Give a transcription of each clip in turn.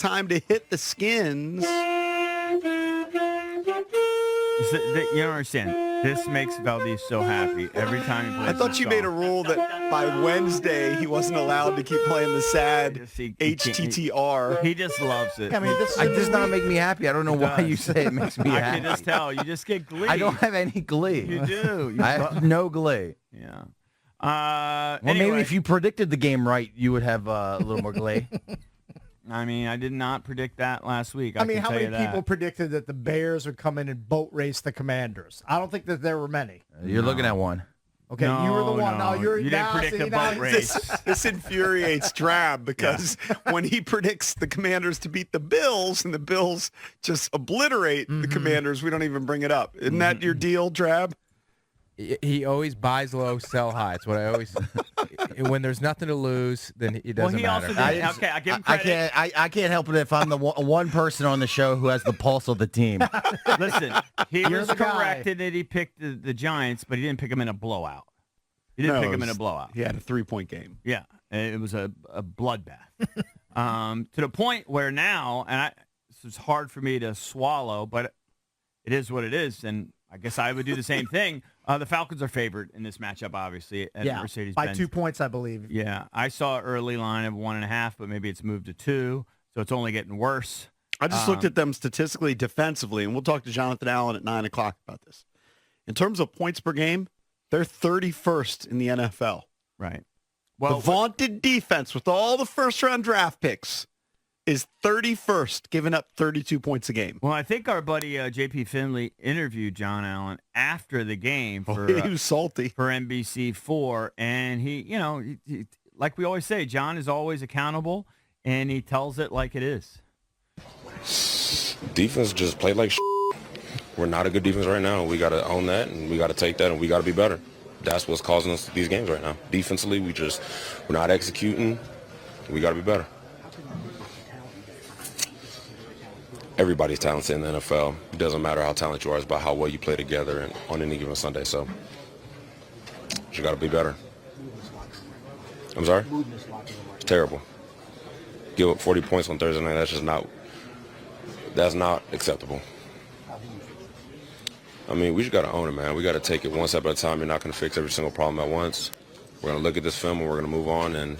time to hit the Skins. You don't understand. This makes Valdez so happy every time he plays. I thought you made a rule that by Wednesday he wasn't allowed to keep playing the sad HTTR. He just loves it. I mean, this does not make me happy. I don't know why you say it makes me happy. I can just tell. You just get glee. I don't have any glee. You do. I have no glee. Yeah. Well, Anyway, maybe if you predicted the game right, you would have a little more glee. I mean, I did not predict that last week. I mean, how many people people predicted that the Bears would come in and boat race the Commanders? I don't think that there were many. You're looking at one. Okay, you were the one. No, you didn't predict a boat race. This infuriates Drab because when he predicts the Commanders to beat the Bills and the Bills just obliterate the Commanders, we don't even bring it up. Isn't that your deal, Drab? He always buys low, sell high. It's what I always. When there's nothing to lose, then it doesn't matter. Also did, okay, I give him credit. I can't help it if I'm the one person on the show who has the pulse of the team. Listen, he You're was the guy. corrected that he picked the Giants, but he didn't pick them in a blowout. He didn't pick them in a blowout. He had a 3-point game. Yeah, it was a bloodbath. To the point where now, it's hard for me to swallow, but it is what it is, and I guess I would do the same thing. The Falcons are favored in this matchup, obviously, at Mercedes-Benz. By 2 points, I believe. Yeah, I saw an early line of 1.5, but maybe it's moved to 2, so it's only getting worse. I just looked at them statistically, defensively, and we'll talk to Jonathan Allen at 9 o'clock about this. In terms of points per game, they're 31st in the NFL. Right. Well, the vaunted defense with all the first-round draft picks is 31st, giving up 32 points a game. Well, I think our buddy J.P. Finley interviewed John Allen after the game for He was salty. for NBC4, and he like we always say, John is always accountable, and he tells it like it is. Defense just played like We're not a good defense right now. We got to own that, and we got to take that, and we got to be better. That's what's causing us these games right now. Defensively, we're not executing. We got to be better. Everybody's talented in the NFL. It doesn't matter how talented you are. It's about how well you play together and on any given Sunday. So you got to be better. I'm sorry? It's terrible. Give up 40 points on Thursday night. That's not acceptable. I mean, we just got to own it, man. We got to take it one step at a time. You're not going to fix every single problem at once. We're going to look at this film and we're going to move on. And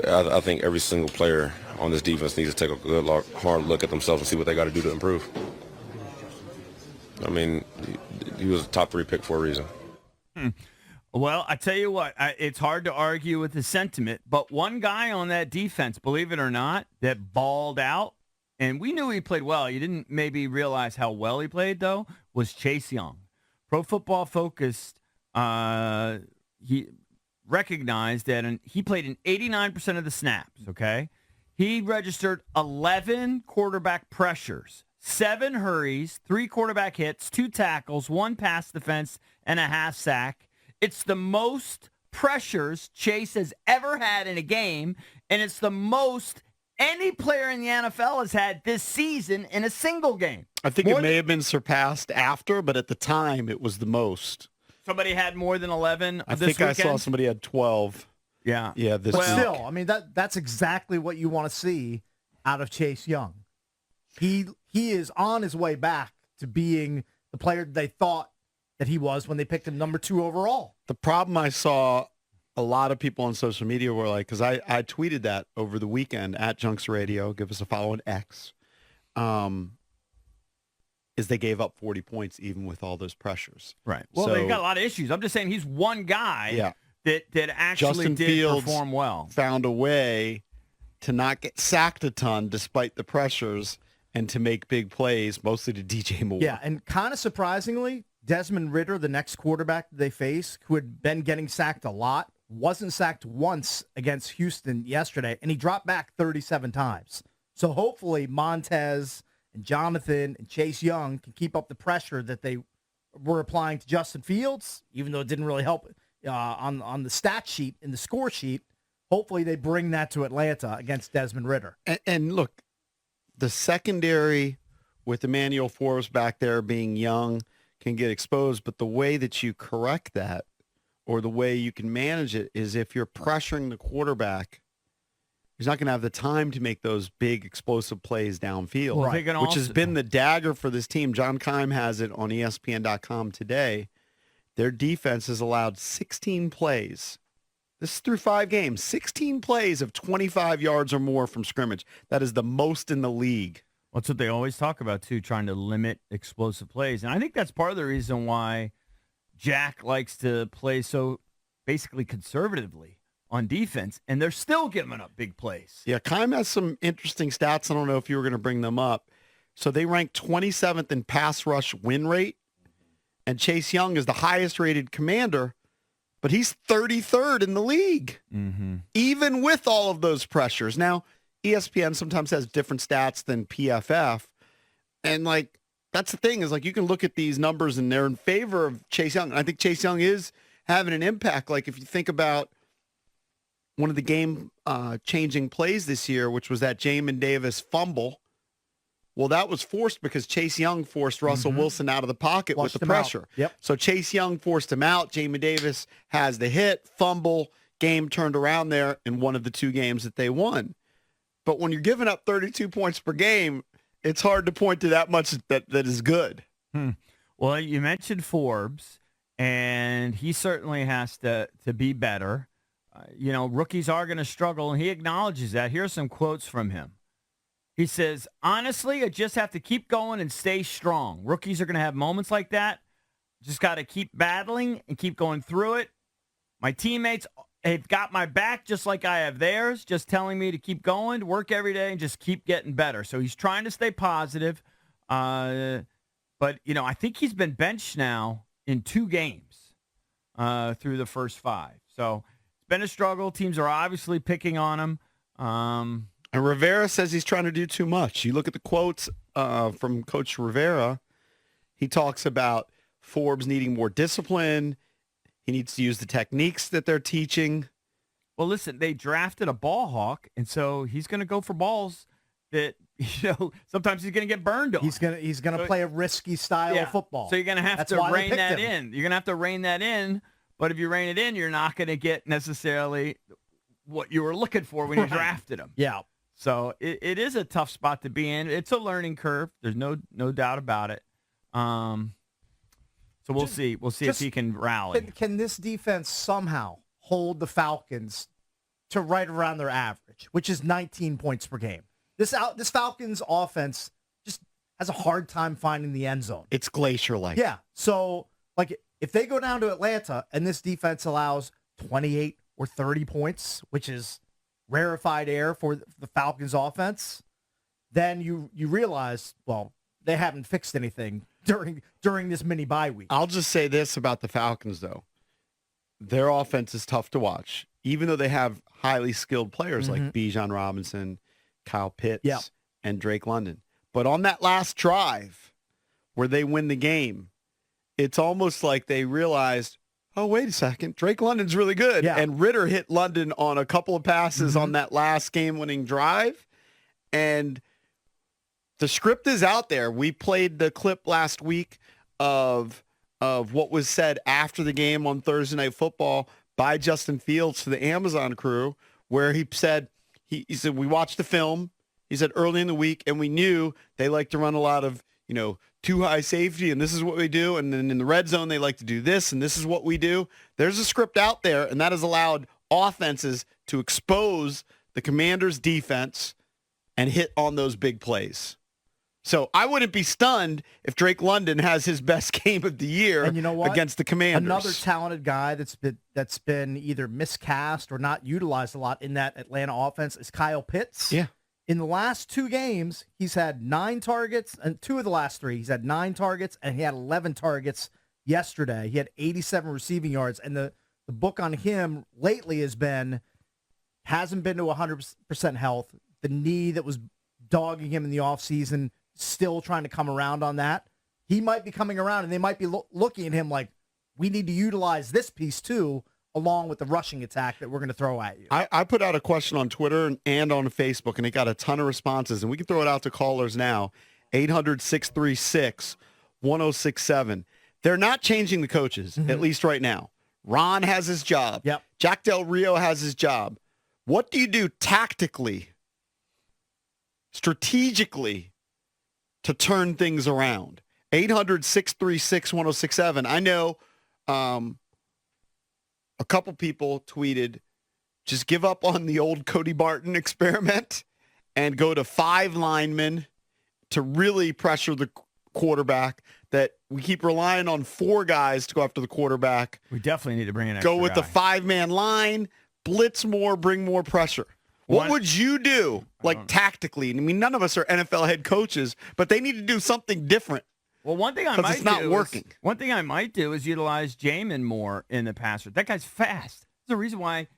I think every single player on this defense needs to take a good, hard look at themselves and see what they got to do to improve. I mean, he was a top 3 pick for a reason. Well, I tell you what, it's hard to argue with the sentiment, but one guy on that defense, believe it or not, that balled out, and we knew he played well. You didn't maybe realize how well he played, though, was Chase Young. Pro Football Focus, he recognized that he played in 89% of the snaps, okay? He registered 11 quarterback pressures, 7 hurries, 3 quarterback hits, 2 tackles, 1 pass defense, and a half sack. It's the most pressures Chase has ever had in a game, and it's the most any player in the NFL has had this season in a single game. I think it may have been surpassed after, but at the time it was the most. Somebody had more than 11 I this think weekend? I saw somebody had 12. Yeah. Yeah, this But week. still, I mean, that's exactly what you want to see out of Chase Young. He is on his way back to being the player they thought that he was when they picked him number 2 overall. The problem I saw a lot of people on social media were like, because I tweeted that over the weekend at Junks Radio, give us a follow on X, is they gave up 40 points even with all those pressures. Right. Well, So- they've got a lot of issues. I'm just saying he's one guy that actually Justin did Fields perform well. Found a way to not get sacked a ton despite the pressures and to make big plays, mostly to DJ Moore. Yeah, and kind of surprisingly, Desmond Ridder, the next quarterback they face, who had been getting sacked a lot, wasn't sacked once against Houston yesterday, and he dropped back 37 times. So hopefully Montez and Jonathan and Chase Young can keep up the pressure that they were applying to Justin Fields, even though it didn't really help on the stat sheet, in the score sheet. Hopefully they bring that to Atlanta against Desmond Ridder. And look, the secondary with Emmanuel Forbes back there being young can get exposed, but the way that you correct that or the way you can manage it is if you're pressuring the quarterback He's not going to have the time to make those big explosive plays downfield, Well, they can which has also- been the dagger for this team. John Keim has it on ESPN.com today. Their defense has allowed 16 plays. This is through 5 games. 16 plays of 25 yards or more from scrimmage. That is the most in the league. Well, that's what they always talk about, too, trying to limit explosive plays. And I think that's part of the reason why Jack likes to play so basically conservatively on defense, and they're still giving up big plays. Yeah, Keim has some interesting stats. I don't know if you were going to bring them up. So they rank 27th in pass rush win rate, and Chase Young is the highest rated commander, but he's 33rd in the league, even with all of those pressures. Now, ESPN sometimes has different stats than PFF, and like that's the thing is like you can look at these numbers and they're in favor of Chase Young. I think Chase Young is having an impact. Like if you think about one of the game-changing plays this year, which was that Jamin Davis fumble. Well, that was forced because Chase Young forced Russell Wilson out of the pocket Flushed with the him out. pressure. Yep. So Chase Young forced him out. Jamin Davis has the hit, fumble, game turned around there in one of the 2 games that they won. But when you're giving up 32 points per game, it's hard to point to that much that is good. Well, you mentioned Forbes, and he certainly has to be better. Rookies are going to struggle, and he acknowledges that. Here's some quotes from him. He says, honestly, I just have to keep going and stay strong. Rookies are going to have moments like that. Just got to keep battling and keep going through it. My teammates have got my back just like I have theirs, just telling me to keep going, to work every day, and just keep getting better. So he's trying to stay positive. But, I think he's been benched now in 2 games through the first 5. So it's been a struggle. Teams are obviously picking on him. And Rivera says he's trying to do too much. You look at the quotes from Coach Rivera. He talks about Forbes needing more discipline. He needs to use the techniques that they're teaching. Well, listen, they drafted a ball hawk, and so he's going to go for balls that, sometimes he's going to get burned on. He's gonna play a risky style of football. So you're going to have That's to why they rein picked that him. in. You're going to have to rein that in, but if you rein it in, you're not going to get necessarily what you were looking for when you drafted him. Yeah. So it is a tough spot to be in. It's a learning curve. There's no doubt about it. So we'll see. We'll see if he can rally. Can this defense somehow hold the Falcons to right around their average, which is 19 points per game? This Falcons offense just has a hard time finding the end zone. It's glacier-like. Yeah. So, if they go down to Atlanta and this defense allows 28 or 30 points, which is rarefied air for the Falcons offense, then you realize, well, they haven't fixed anything during this mini bye week. I'll just say this about the Falcons, though. Their offense is tough to watch, even though they have highly skilled players like Bijan Robinson, Kyle Pitts, and Drake London. But on that last drive where they win the game, it's almost like they realized, oh, wait a second, Drake London's really good. Yeah. And Ritter hit London on a couple of passes on that last game-winning drive. And the script is out there. We played the clip last week of what was said after the game on Thursday Night Football by Justin Fields to the Amazon crew, where he said, he said, we watched the film. He said early in the week, and we knew they like to run a lot of, too high safety, and this is what we do. And then in the red zone, they like to do this, and this is what we do. There's a script out there, and that has allowed offenses to expose the Commanders' defense and hit on those big plays. So I wouldn't be stunned if Drake London has his best game of the year And you know what? against the Commanders. Another talented guy that's been either miscast or not utilized a lot in that Atlanta offense is Kyle Pitts. Yeah. In the last 2 games, he's had 9 targets, and 2 of the last 3, he's had 9 targets, and he had 11 targets yesterday. He had 87 receiving yards, and the book on him lately hasn't been to 100% health. The knee that was dogging him in the offseason, still trying to come around on that. He might be coming around, and they might be looking at him like, we need to utilize this piece too, along with the rushing attack that we're going to throw at you. I put out a question on Twitter and on Facebook, and it got a ton of responses, and we can throw it out to callers now, 800-636-1067. They're not changing the coaches, at least right now. Ron has his job. Yep. Jack Del Rio has his job. What do you do tactically, strategically, to turn things around? 800-636-1067. I know a couple people tweeted, just give up on the old Cody Barton experiment and go to 5 linemen to really pressure the quarterback, that we keep relying on 4 guys to go after the quarterback. We definitely need to bring an extra Go with the guy. 5-man line, blitz more, bring more pressure. What would you do, like tactically? I mean, none of us are NFL head coaches, but they need to do something different. Well, one thing I 'Cause might it's not do working. One thing I might do is utilize Jamin more in the passer. That guy's fast. There's a reason why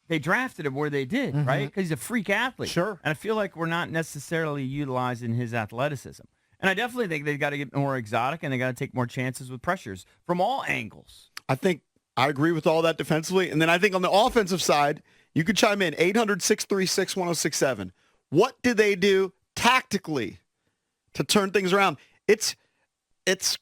they drafted him where they did, right? Because he's a freak athlete. Sure. And I feel like we're not necessarily utilizing his athleticism. And I definitely think they've got to get more exotic, and they got to take more chances with pressures from all angles. I think I agree with all that defensively. And then I think on the offensive side, you could chime in, 800-636-1067. What do they do tactically to turn things around? It's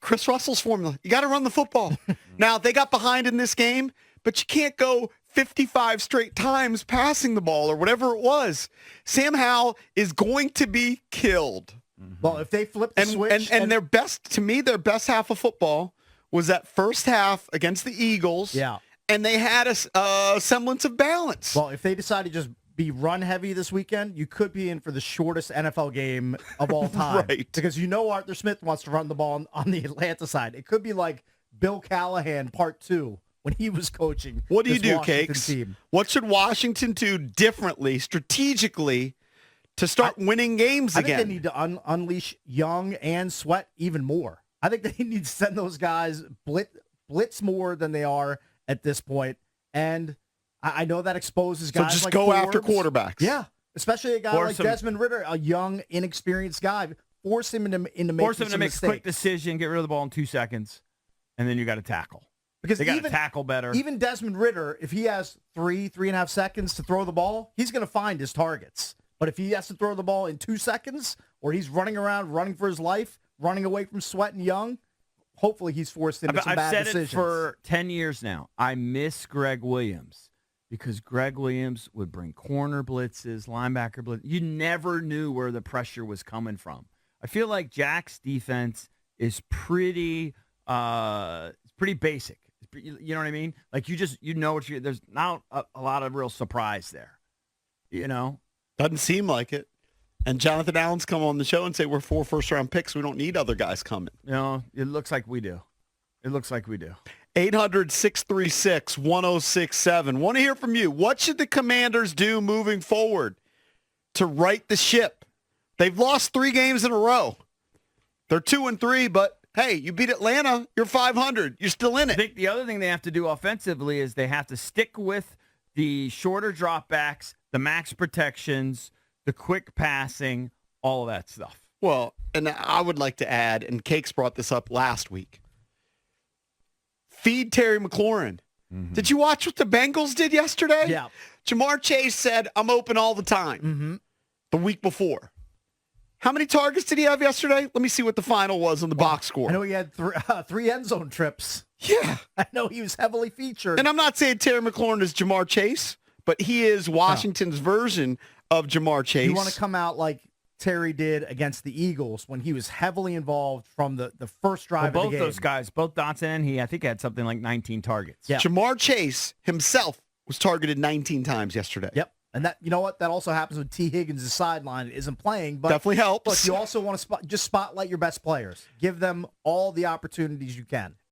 Chris Russell's formula. You got to run the football. Now, they got behind in this game, but you can't go 55 straight times passing the ball or whatever it was. Sam Howell is going to be killed. Well, if they flip the switch. And their best, to me, their best half of football was that first half against the Eagles. Yeah. And they had a semblance of balance. Well, if they decide to just be run heavy this weekend, you could be in for the shortest NFL game of all time. Right. Because you know Arthur Smith wants to run the ball on the Atlanta side. It could be like Bill Callahan part 2 when he was coaching. What do you this do, Washington Cakes? team. What should Washington do differently, strategically, to start winning games I again? think they need to unleash Young and Sweat even more. I think they need to send those guys blitz more than they are at this point. And I know that exposes guys so just like go after Forbes. quarterbacks. Yeah, especially a guy Force like him- Desmond Ridder, a young, inexperienced guy. Force him into making Force them to some make a mistakes. quick decision, get rid of the ball in 2 seconds, and then you got to tackle. Because They got to even, tackle better. even Desmond Ridder, if he has 3.5 seconds to throw the ball, he's going to find his targets. But if he has to throw the ball in 2 seconds, or he's running around, running for his life, running away from Sweat and Young, hopefully he's forced into some I've bad said decisions. it for 10 years now. I miss Greg Williams because Greg Williams would bring corner blitzes, linebacker blitzes. You never knew where the pressure was coming from. I feel like Jack's defense is pretty basic. You know what I mean? Like you know what there's not a lot of real surprise there. You know? Doesn't seem like it. And Jonathan Allen's come on the show and say we're 4 first-round picks. We don't need other guys coming. You know, it looks like we do. 800-636-1067. Want to hear from you. What should the Commanders do moving forward to right the ship? They've lost 3 games in a row. They're 2-3, but hey, you beat Atlanta, you're 500. You're still in I it. think the other thing they have to do offensively is they have to stick with the shorter dropbacks, the max protections, the quick passing, all of that stuff. Well, and I would like to add, and Cakes brought this up last week, feed Terry McLaurin. Did you watch what the Bengals did yesterday? Yeah. Jamar Chase said, I'm open all the time the week before. How many targets did he have yesterday? Let me see what the final was on the box score. I know he had 3 end zone trips. Yeah. I know he was heavily featured. And I'm not saying Terry McLaurin is Jamar Chase, but he is Washington's version of Jamar Chase. You want to come out like Terry did against the Eagles when he was heavily involved from the first drive Well, of the both game. those guys, both Dotson and he, I think had something like 19 targets. Yeah. Jamar Chase himself was targeted 19 times yesterday. Yep. And that, you know what? That also happens when T. Higgins' sideline isn't playing. But Definitely helps. Look, you also want to just spotlight your best players. Give them all the opportunities you can.